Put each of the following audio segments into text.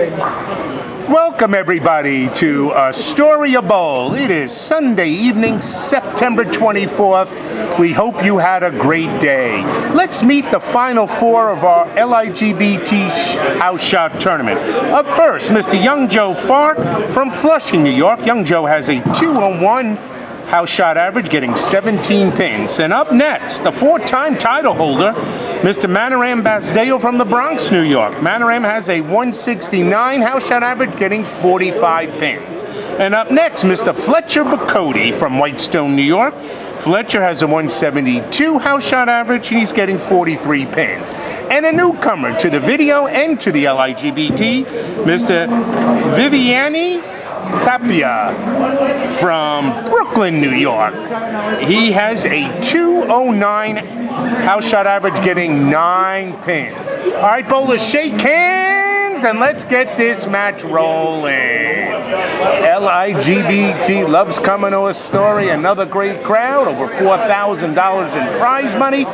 Welcome everybody to Astoria Bowl. It is Sunday evening, September 24th. We hope you had a great day. Let's meet the final four of our LIGBT house shot tournament. Up first, Mr. Yon Gyo Phark from Flushing, New York. Yon Gyo has a 201 house shot average, getting 17 pins. And up next, the four-time title holder, Mr. Maniram Basdeo from the Bronx, New York. Maniram has a 169 house shot average, getting 45 pins. And up next, Mr. Fletcher Bacote from Whitestone, New York. Fletcher has a 172 house shot average, and he's getting 43 pins. And a newcomer to the video and to the LIGBT, Mr. Viviany Tapia from Brooklyn, New York. He has a 209 house shot average, getting 9 pins. All right, bowlers, shake hands and let's get this match rolling. LIGBT loves coming to Astoria. Another great crowd. Over $4,000 in prize money.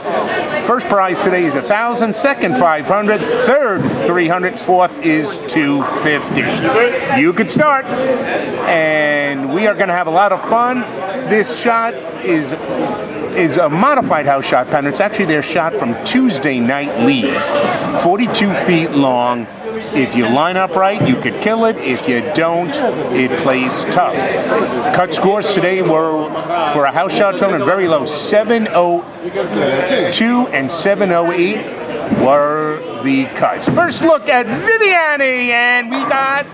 First prize today is $1,000. Second, $500. Third, $300. Fourth is $250. You could start, and we are going to have a lot of fun. This shot is a modified house shot pattern. It's actually their shot from Tuesday night lead. 42 feet long. If you line up right, you could kill it. If you don't, it plays tough. Cut scores today were, for a house shot tournament, very low. 702 and 708 were the cuts. First look at Viviany, and we got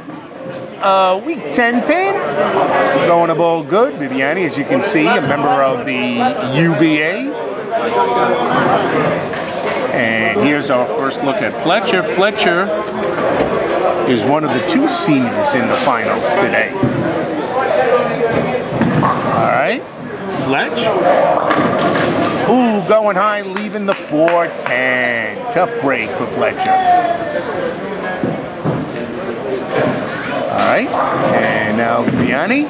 week 10 pin. Going to bowl good. Viviany, as you can see, a member of the UBA. And here's our first look at Fletcher. Fletcher is one of the two seniors in the finals today. All right, Fletch. Ooh, going high, leaving the 410. Tough break for Fletcher. All right, and now Viviany.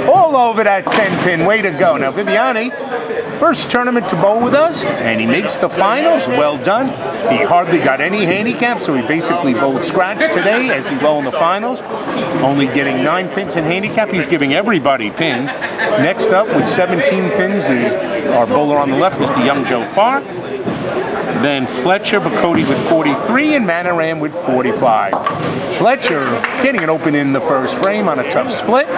All over that 10-pin. Way to go. Now, Viviany, first tournament to bowl with us, and he makes the finals. Well done. He hardly got any handicap, so he basically bowled scratch today as he will in the finals. Only getting 9 pins in handicap. He's giving everybody pins. Next up with 17 pins is our bowler on the left, Mr. Yon Gyo Phark. Then Fletcher Bacote with 43 and Maniram with 45. Fletcher getting it open in the first frame on a tough split.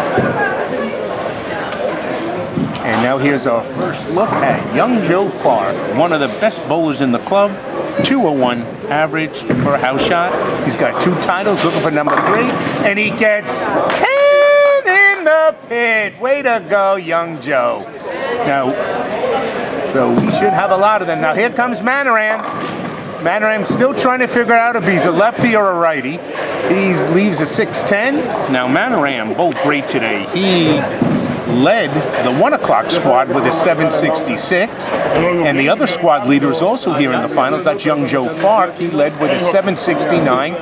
And now here's our first look at Yon Gyo Phark, one of the best bowlers in the club. 201 average for a house shot. He's got 2 titles, looking for number 3, and he gets 10 in the pit. Way to go, Yon Gyo. Now, so we should have a lot of them. Now here comes Maniram. Maniram still trying to figure out if he's a lefty or a righty. He leaves a 6'10". Now Maniram bowled great today. He led the 1 o'clock squad with a 766, and the other squad leader is also here in the finals. That's Yon Gyo Phark. He led with a 769,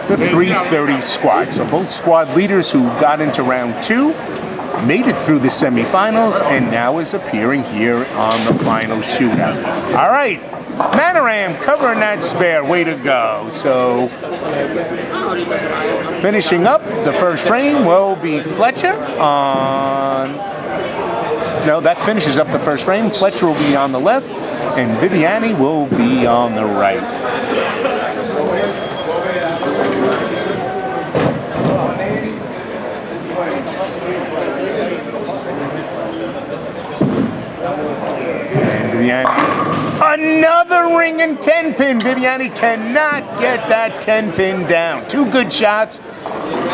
the 330 squad. So both squad leaders who got into round 2 made it through the semifinals and now is appearing here on the final shootout. All right, Maniram covering that spare. Way to go. So finishing up the first frame will be Fletcher on... No, that finishes up the first frame. Fletcher will be on the left and Viviany will be on the right. Another ringing 10-pin. Viviany cannot get that 10-pin down. 2 good shots,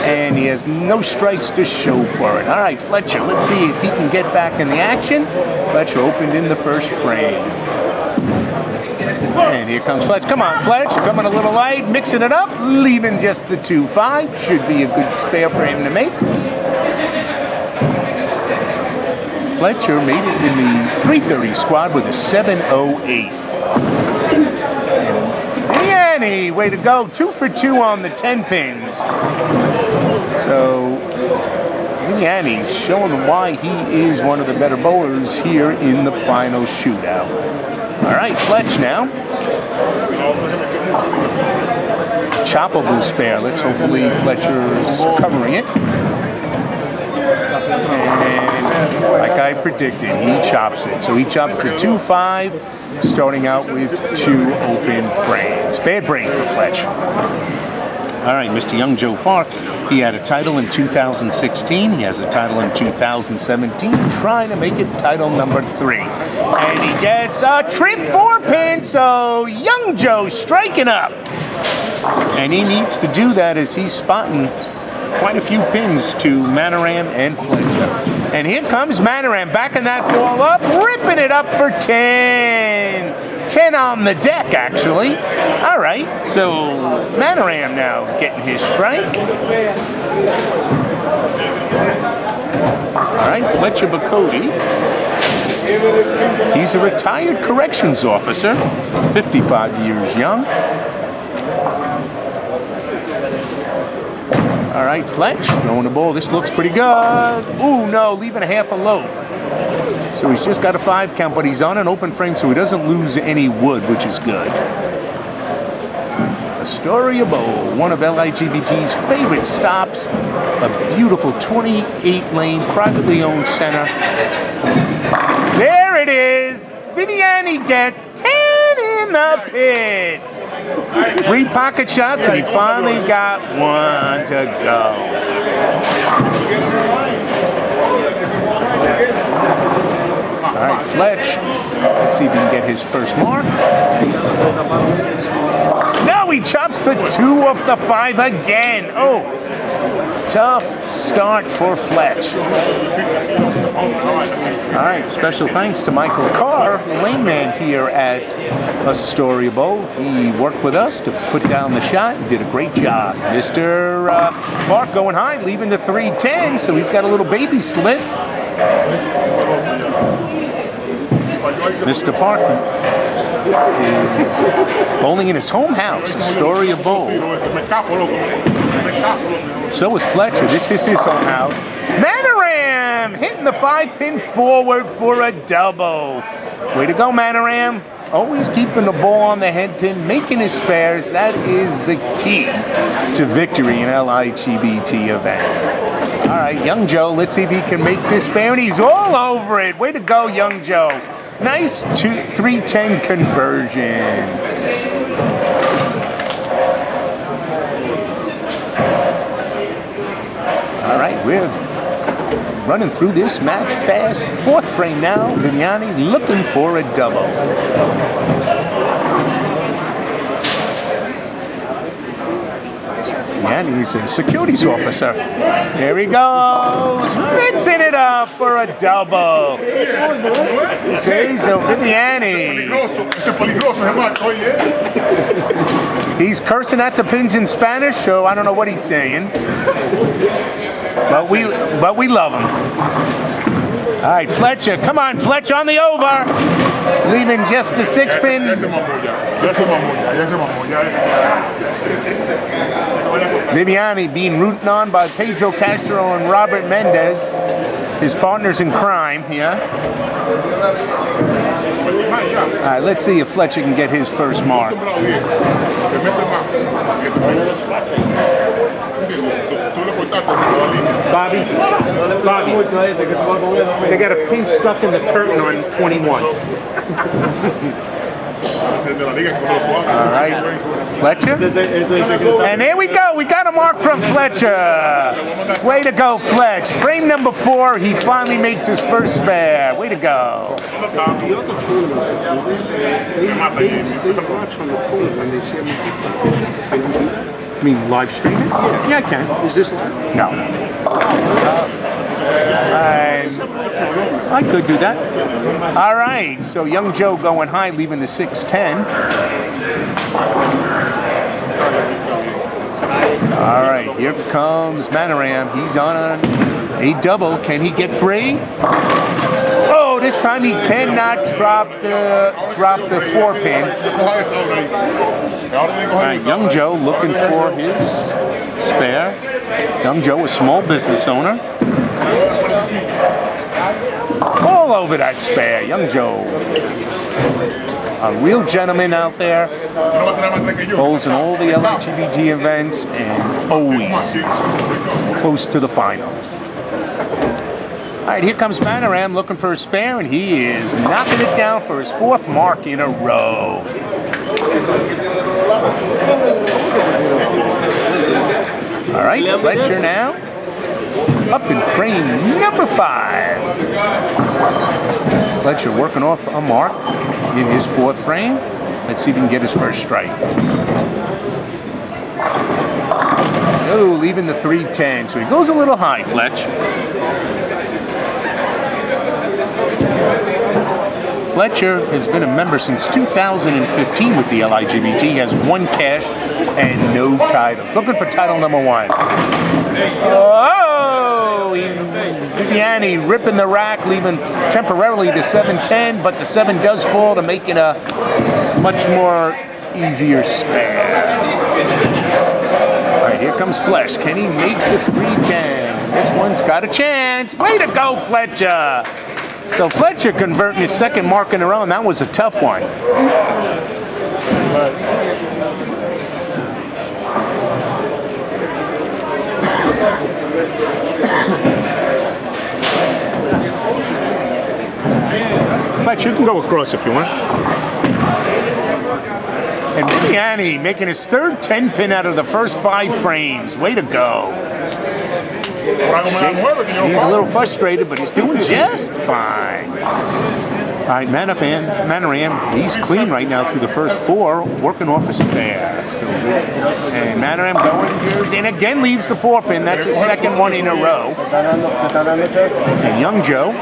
and he has no strikes to show for it. All right, Fletcher, let's see if he can get back in the action. Fletcher opened in the first frame. And here comes Fletcher. Come on, Fletch, coming a little light, mixing it up, leaving just the 2-5. Should be a good spare for him to make. Fletcher made it in the 330 squad with a 708. And Viviany, way to go. 2 for 2 on the 10 pins. So Viviany showing why he is one of the better bowlers here in the final shootout. All right, Fletch now. choppable spare. Let's hopefully Fletcher's covering it. And like I predicted, he chops it. So he chops the 2-5, starting out with 2 open frames. Bad break for Fletch. All right, Mr. Yon Gyo Phark, he had a title in 2016. He has a title in 2017, trying to make it title number 3. And he gets a trip 4-pin, so Yon Gyo striking up. And he needs to do that as he's spotting quite a few pins to Maniram and Fletcher. And here comes Maniram, backing that ball up, ripping it up for 10. 10 on the deck, actually. All right, so Maniram now getting his strike. All right, Fletcher Bacote. He's a retired corrections officer, 55 years young. All right, Fletch throwing the ball. This looks pretty good. Ooh, no, leaving a half a loaf. So he's just got a 5 count, but he's on an open frame, so he doesn't lose any wood, which is good. Astoria Bowl, one of LIGBT's favorite stops. A beautiful 28-lane, privately owned center. There it is. Viviany gets 10 in the pit. 3 pocket shots, and he finally got 1 to go. All right, Fletch. Let's see if he can get his first mark. No, he chops the 2 off the 5 again. Oh, tough start for Fletch. All right, special thanks to Michael Carr, the lane man here at Astoria Bowl. He worked with us to put down the shot and did a great job. Mr. Park going high, leaving the 3-10, so he's got a little baby slit. Mr. Park is bowling in his home house, Astoria Bowl. So is Fletcher. This is his home house. Maniram hitting the 5-pin forward for a double. Way to go, Maniram. Always keeping the ball on the head pin, making his spares. That is the key to victory in LIGBT events. All right, Yon Gyo, let's see if he can make this spare, and he's all over it. Way to go, Yon Gyo. Nice 3-10 conversion. All right, we're running through this match fast. 4th frame now. Viviany looking for a double. And he's a securities officer. There he goes, mixing it up for a double. See, so Viviany. He's cursing at the pins in Spanish, so I don't know what he's saying. But we love him. All right, Fletcher, come on, Fletcher on the over. Leaving just a 6-pin. Viviany being rooted on by Pedro Castro and Robert Mendez, his partners in crime here. All right, let's see if Fletcher can get his first mark. Bobby, they got a pin stuck in the curtain on 21. All right, Fletcher. And there we go. We got a mark from Fletcher. Way to go, Fletch. Frame number 4. He finally makes his first spare. Way to go. The other tournaments, they watch on the phone when they see them. Can you do that? You mean live streaming? Yeah, I can. Is this live? No. I could do that. All right, so Yon Gyo going high, leaving the 6-10. All right, here comes Maniram. He's on a double. Can he get 3? Oh, this time he cannot drop the 4-pin. All right, Yon Gyo looking for his spare. Yon Gyo, a small business owner. All over that spare, Yon Gyo. a real gentleman out there. Bowls in all the LGBT events and always close to the finals. All right, here comes Maniram looking for a spare, and he is knocking it down for his 4th mark in a row. All right, Fletcher now up in frame number 5. Fletcher working off a mark in his 4th frame. Let's see if he can get his first strike. Oh, leaving the 310, so he goes a little high, Fletch. Fletcher has been a member since 2015 with the LIGBT. He has 1 cash and no titles. Looking for title number 1. Oh! Viviany ripping the rack, leaving temporarily the 710, but the 7 does fall to make it a much more easier spare. All right, here comes Flesh. Can he make the 310? This one's got a chance. Way to go, Fletcher! So Fletcher converting his 2nd mark in a row, and that was a tough one. Fletcher, you can go across if you want. And Viviany making his 3rd 10-pin out of the first 5 frames. Way to go. He's a little frustrated, but he's doing just fine. All right, Maniram, he's clean right now through the first 4, working off a spare. So, and Maniram going, and again leaves the 4-pin. That's his 2nd one in a row. And Yon Gyo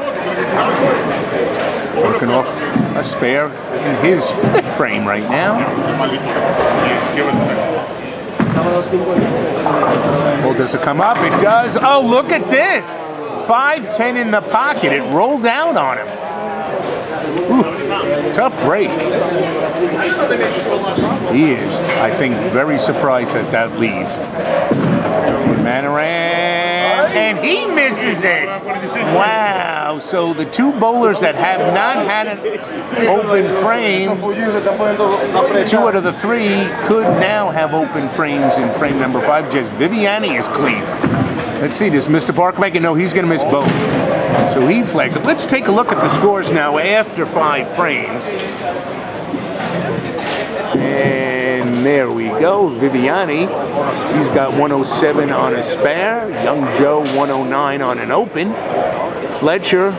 working off a spare in his 5th frame right now. Well, does it come up? It does. Oh, look at this. 5-10 in the pocket. It rolled down on him. Ooh, tough break. He is, I think, very surprised at that leave. Maniram, and he misses it. Wow. So the 2 bowlers that have not had an open frame, 2 out of the 3 could now have open frames in frame number 5. Just Viviany is clean. Let's see, does Mr. Park make it? No, he's going to miss both. So he flags it. Let's take a look at the scores now after 5 frames. And there we go. Viviany, he's got 107 on a spare. Yon Gyo 109 on an open. Fletcher,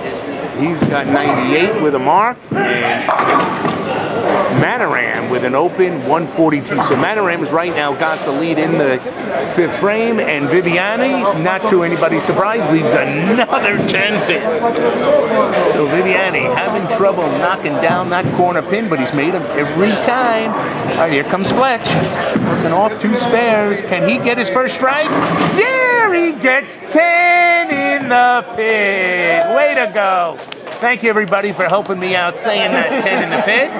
he's got 98 with a mark. And Maniram with an open 142. So Maniram has right now got the lead in the 5th frame, and Viviany, not to anybody's surprise, leaves another 10-pin. So Viviany having trouble knocking down that corner pin, but he's made them every time. All right, here comes Fletch, working off 2 spares. Can he get his first strike? Yeah, he gets 10 in the pit. Way to go. Thank you, everybody, for helping me out saying that 10 in the pit.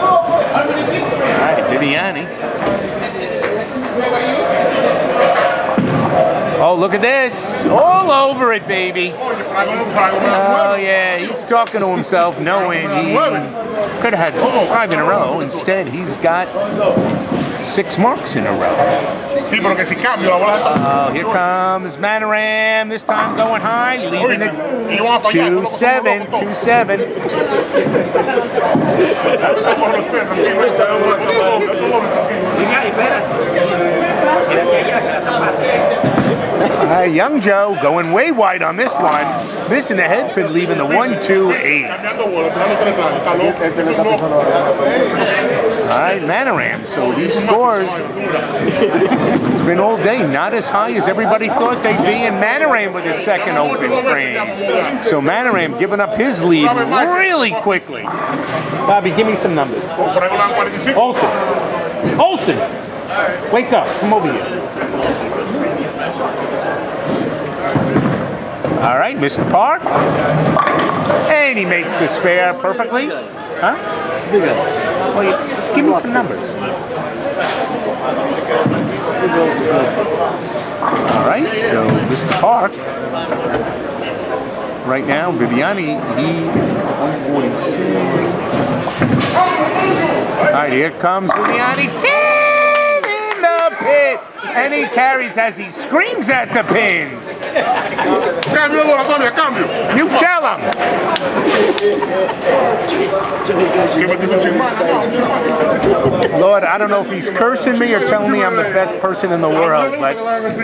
All right, Viviany. Oh, look at this. All over it, baby. Oh, yeah, he's talking to himself, knowing he could have had 5 in a row. Instead, he's got 6 marks in a row. Oh, here comes Maniram, this time going high, leaving it 2-7, 2-7. Yon Gyo going way wide on this one, missing the head pin, leaving the 1-2-8. All right, Maniram. So these scores, it's been all day, not as high as everybody thought they'd be, and Maniram with his 2nd open frame. So Maniram giving up his lead really quickly. Bobby, give me some numbers. Olsen, wake up, come over here. All right, Mr. Park. And he makes the spare perfectly. Huh? Well, give me some numbers. All right, so Mr. Park right now. Viviany, he 146. All right, here comes Viviany. 10 in the pit. And he carries as he screams at the pins. Cambio, Antonio, cambio. You tell him. Lord, I don't know if he's cursing me or telling me I'm the best person in the world, but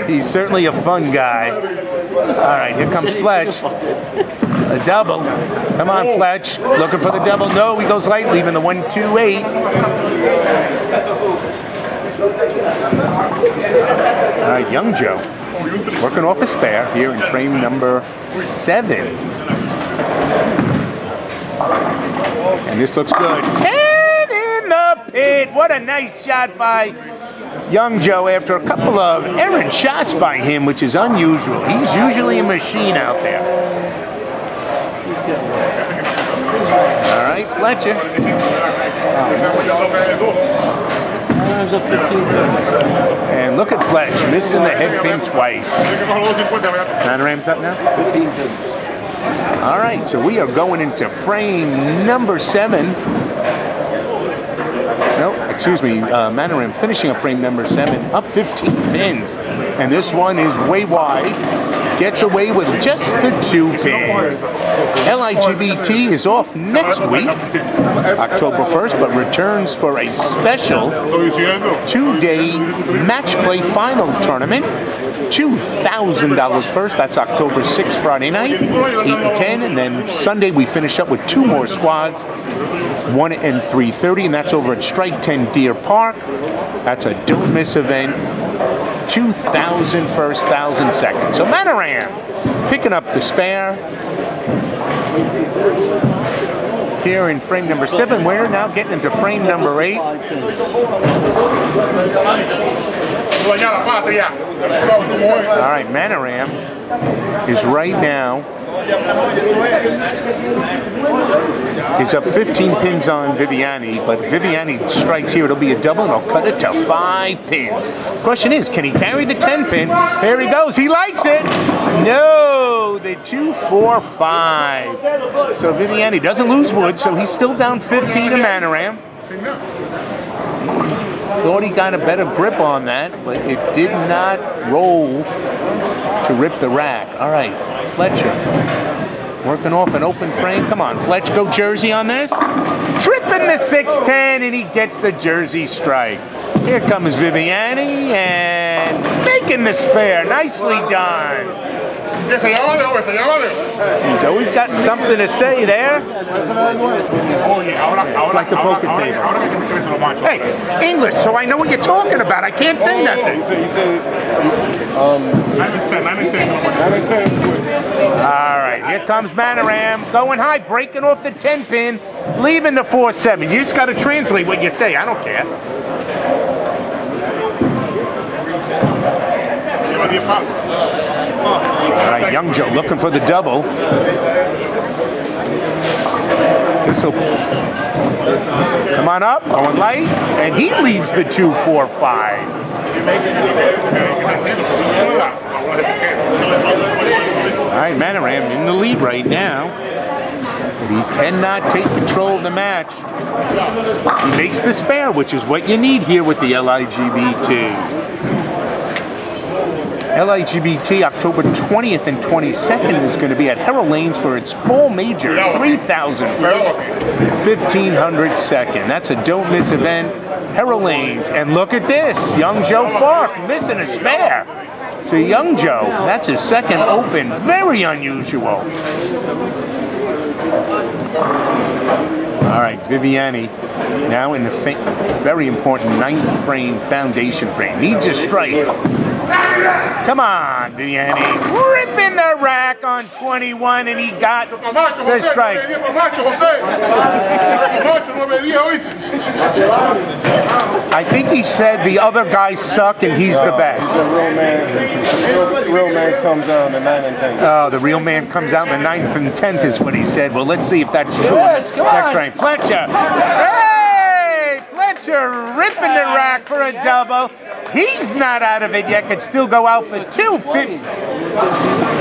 he's certainly a fun guy. All right, here comes Fletch. A double. Come on, Fletch. Looking for the double. No, he goes light, leaving the 1-2-8. All right, Young Joe working off a spare here in frame number 7. And this looks good. 10 in the pit. What a nice shot by Young Joe after a couple of errant shots by him, which is unusual. He's usually a machine out there. All right, Fletcher. And look at Fletch missing the head pin twice. Maniram's up now? All right, so we are going into frame number 7. No, excuse me, Maniram finishing up frame number 7, up 15 pins. And this one is way wide. Gets away with just the 2 pin. Ligbt is off next week, October 1st, but returns for a special 2-day match play final tournament. $2,000 first. That's October 6th, Friday night, 8 and 10, and then Sunday we finish up with 2 more squads, 1 and 3:30, and that's over at Strike 10 Deer Park. That's a don't miss event. 2,000 first, 1,000 second. So Maniram picking up the spare here in frame number 7. We're now getting into frame number 8. All right, Maniram is right now. He's up 15 pins on Viviany, but Viviany strikes here. It'll be a double, and I'll cut it to 5 pins. Question is, can he carry the 10 pin? Here he goes. He likes it. No, the 2-4-5. So Viviany doesn't lose wood, so he's still down 15 to Maniram. Thought he got a better grip on that, but it did not roll to rip the rack. All right, Fletcher working off an open frame. Come on, Fletch, go Jersey on this. Tripping the 6-10, and he gets the Jersey strike. Here comes Viviany and making the spare. Nicely done. He's always got something to say there. It's like the poker table. Hey, English, so I know what you're talking about. I can't say nothing. All right, here comes Maniram. Going high, breaking off the 10 pin, leaving the 4-7. You just got to translate what you say. I don't care. All right, Young Joe looking for the double. This'll come on up, going light, and he leaves the 2-4-5. All right, Maniram in the lead right now, but he cannot take control of the match. He makes the spare, which is what you need here with the Ligbt. Ligbt October 20th and 22nd is going to be at Herald Lanes for its full major, 3,000 first, 1,500 second. That's a don't miss event, Herald Lanes. And look at this, Yon Gyo Phark missing a spare. So Young Joe, that's his second open, very unusual. All right, Viviany now in the very important 9th frame, foundation frame. Needs a strike. Come on, Viviany. Ripping the rack on 21, and he got the strike. I think he said the other guys suck and he's the best. The real man comes out in the 9th and 10th. Oh, the real man comes out in the 9th and 10th is what he said. Well, let's see if that's true. Yes, Next frame. Fletcher. Hey! Fletcher ripping the rack for a double. he's not out of it yet. Could still go out for 250.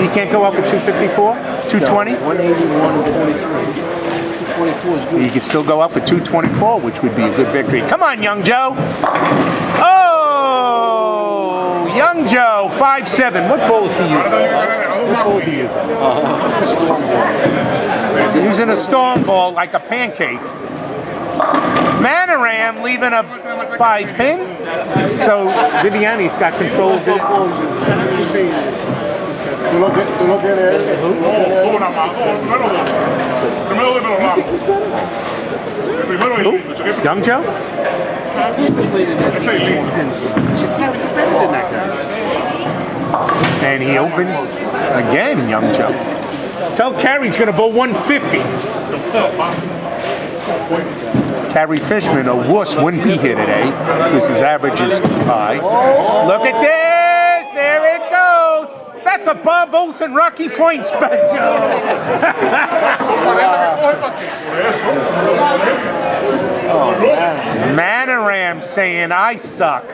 He can't go out for 254? 220? 181.43. He could still go out for 224, which would be a good victory. Come on, Young Joe. Oh, Young Joe, 5'7". What ball is he using? What ball is he using? Using a storm ball like a pancake. Maniram leaving a 5-pin. So Viviany's got control of it. Young Joe? And he opens again, Young Joe. Tell Carrie he's going to bowl 150. Carrie Fishman, a wuss, wouldn't be here today because his average is high. Look at this! There it goes! That's a Bob Olsen Rocky Point special! Maniram saying, I suck.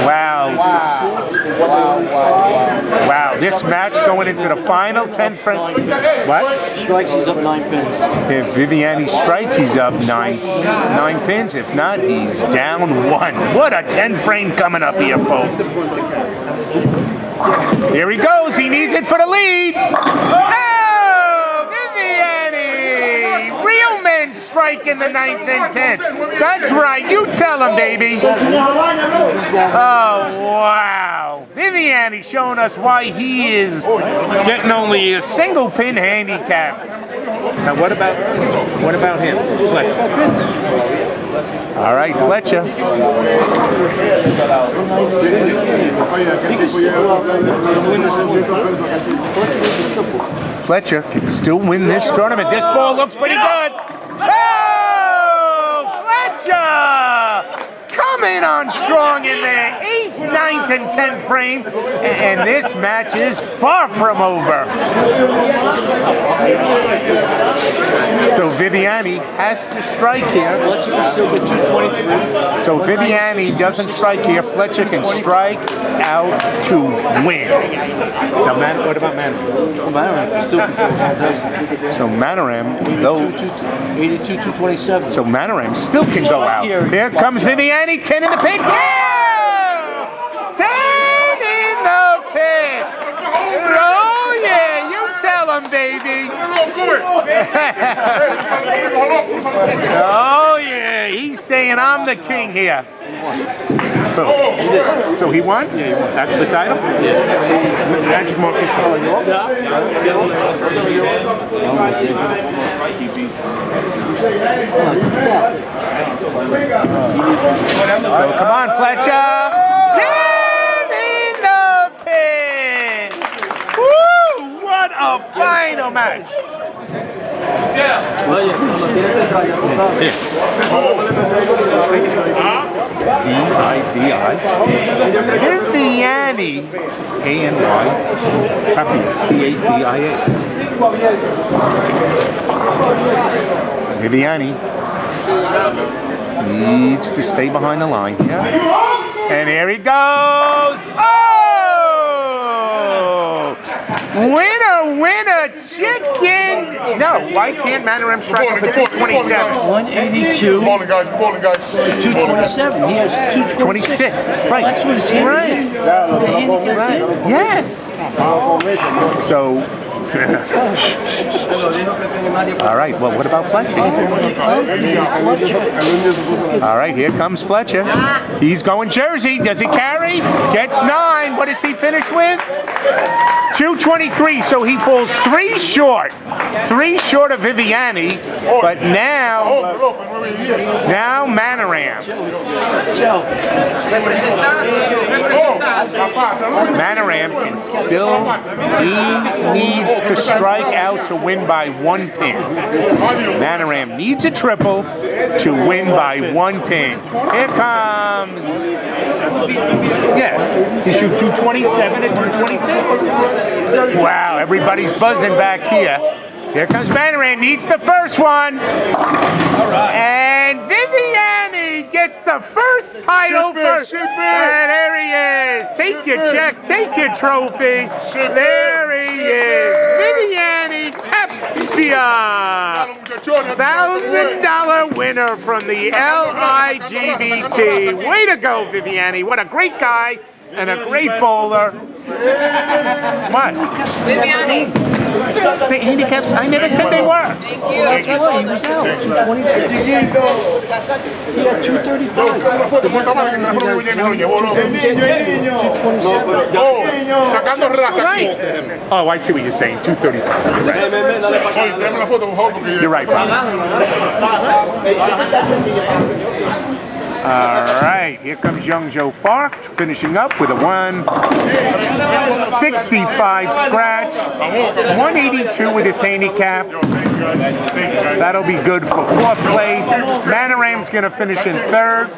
Wow. Wow, this match going into the final 10 frame. What? Strikes, he's up 9 pins. If Viviany strikes, he's up nine pins. If not, he's down 1. What a 10 frame coming up here, folks. Here he goes. He needs it for the lead. Oh, Viviany! Real men strike in the 9th and 10th. That's right. You tell him, baby. Oh, wow. Viviany showing us why he is getting only a single pin handicap. Now, what about him? Fletcher. All right, Fletcher. Fletcher can still win this tournament. This ball looks pretty good. Oh, Fletcher! Coming on strong in the 8th, 9th, and 10th frame. And this match is far from over. So Viviany has to strike here. So if Viviany doesn't strike here, Fletcher can strike out to win. Now, what about Maniram? So Maniram, though. 82-227. So Maniram still can go out. There comes Viviany, 10 in the pin. 10 in the pin. Oh yeah, you tell him, baby. Oh yeah, he's saying I'm the king here. So he won? Yeah, he won. That's the title? Yeah. Magic Marcus. So come on, Fletcher. 10 in the pin. Woo! What a final match. V-I-V-I. Viviany, A-N-Y, Tapia, T-A-P-I-A. Viviany needs to stay behind the line. And here he goes. Oh! Winner, winner, chicken. No, why can't Maniram strike for 227? 182. Good morning, guys. Good morning, guys. 227. He has 26. Right. That's what his handicap. Right. Yes. So. All right, well, what about Fletcher? All right, here comes Fletcher. He's going Jersey. Does he carry? Gets 9. What does he finish with? 223, so he falls 3 short. 3 short of Viviany, but now Maniram. Maniram can still, he needs to strike out to win by 1 pin. Maniram needs a triple to win by 1 pin. Here comes, yes, he shoot 227 and 226. Wow, everybody's buzzing back here. Here comes Maniram, needs the first one. And Viviany gets gets the first title for. Ship it. And there he is. Take your check, take your trophy. Ship There it. he is. Viviany Tapia. $1,000 winner from the LIGBT. Way to go, Viviany. What a great guy and a great bowler. What? Viviany. The handicaps? I never said they were. Thank you. That's good bowler. He had 235. Sacando raza. Right. Oh, I see what you're saying. 235. You're right, Bob. All right, here comes Yon Gyo Phark finishing up with a 165 scratch, 182 with his handicap. That'll be good for fourth place. Maniram's going to finish in third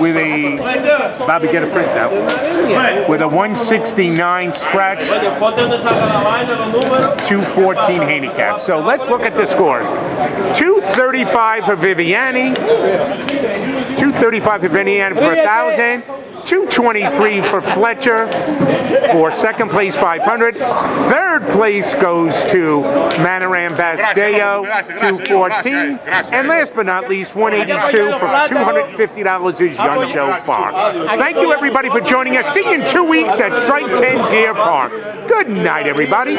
with a, Bobby, get a printout, with a 169 scratch, 214 handicap. So let's look at the scores. 235 for Viviany, 235 for Viviany for 1,000. 223 for Fletcher for second place, 500. Third place goes to Maniram Basdeo, 214. And last but not least, 182 for $250 is Yon Gyo Phark. Thank you, everybody, for joining us. See you in 2 weeks at Strike 10 Deer Park. Good night, everybody.